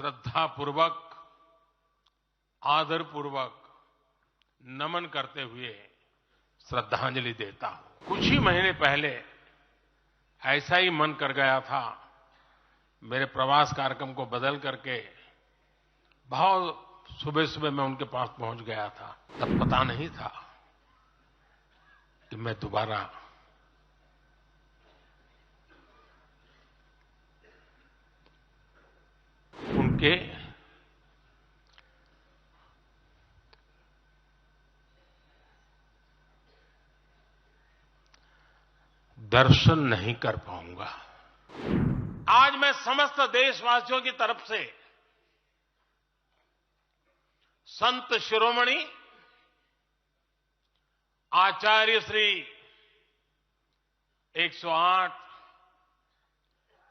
श्रद्धापूर्वक, आदरपूर्वक नमन करते हुए श्रद्धांजलि देता हूं। कुछ ही महीने पहले ऐसा ही मन कर गया था, मेरे प्रवास कार्यक्रम को बदल करके बहुत सुबह सुबह मैं उनके पास पहुंच गया था। तब पता नहीं था कि मैं दोबारा उनके दर्शन नहीं कर पाऊंगा। आज मैं समस्त देशवासियों की तरफ से संत शिरोमणि आचार्य श्री 108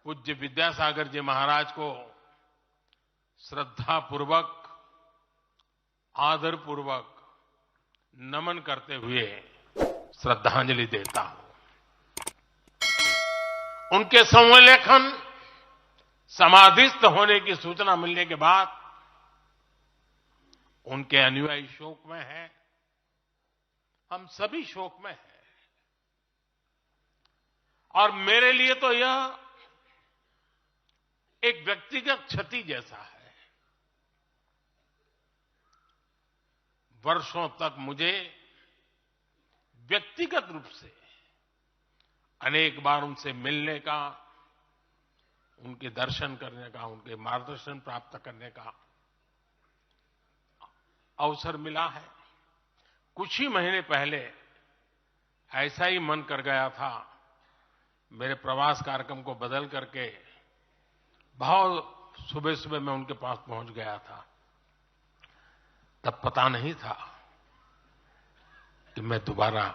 पूज्य विद्यासागर जी महाराज को श्रद्धापूर्वक, आदरपूर्वक नमन करते हुए श्रद्धांजलि देता हूं। उनके संलेखन समाधिस्थ होने की सूचना मिलने के बाद उनके अनुयायी शोक में हैं, हम सभी शोक में हैं। और मेरे लिए तो यह एक व्यक्तिगत क्षति जैसा है। वर्षों तक मुझे व्यक्तिगत रूप से अनेक बार उनसे मिलने का, उनके दर्शन करने का, उनके मार्गदर्शन प्राप्त करने का अवसर मिला है। कुछ ही महीने पहले ऐसा ही मन कर गया था, मेरे प्रवास कार्यक्रम को बदल करके बहुत सुबह सुबह मैं उनके पास पहुंच गया था। तब पता नहीं था कि मैं दोबारा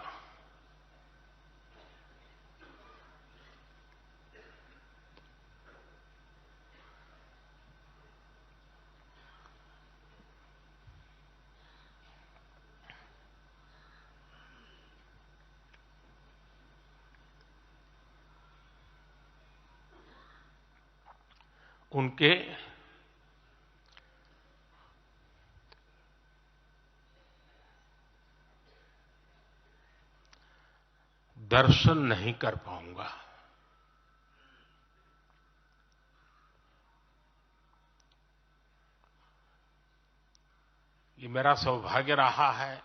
उनके दर्शन नहीं कर पाऊंगा। ये मेरा सौभाग्य रहा है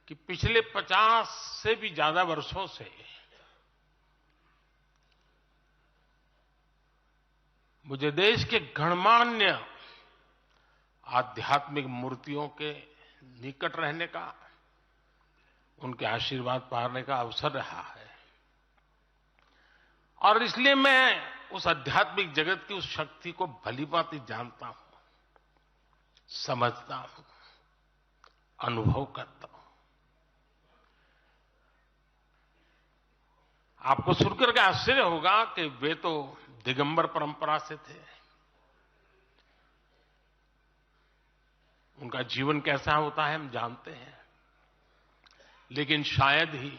कि पिछले 50 से भी ज्यादा वर्षों से मुझे देश के गणमान्य आध्यात्मिक मूर्तियों के निकट रहने का, उनके आशीर्वाद पाने का अवसर रहा है। और इसलिए मैं उस आध्यात्मिक जगत की उस शक्ति को भलीभांति जानता हूं, समझता हूं, अनुभव करता हूं। आपको सुनकर के आश्चर्य होगा कि वे तो दिगंबर परंपरा से थे। उनका जीवन कैसा होता है हम जानते हैं, लेकिन शायद ही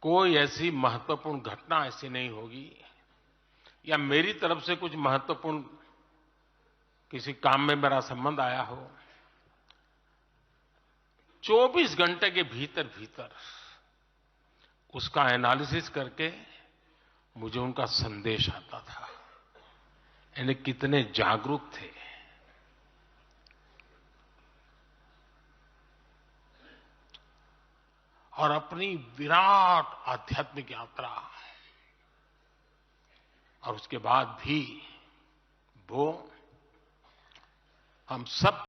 कोई ऐसी महत्वपूर्ण घटना ऐसी नहीं होगी या मेरी तरफ से कुछ महत्वपूर्ण किसी काम में मेरा संबंध आया हो, 24 घंटे के भीतर भीतर उसका एनालिसिस करके मुझे उनका संदेश आता था। यानी कितने जागरूक थे, और अपनी विराट आध्यात्मिक यात्रा और उसके बाद भी वो हम सब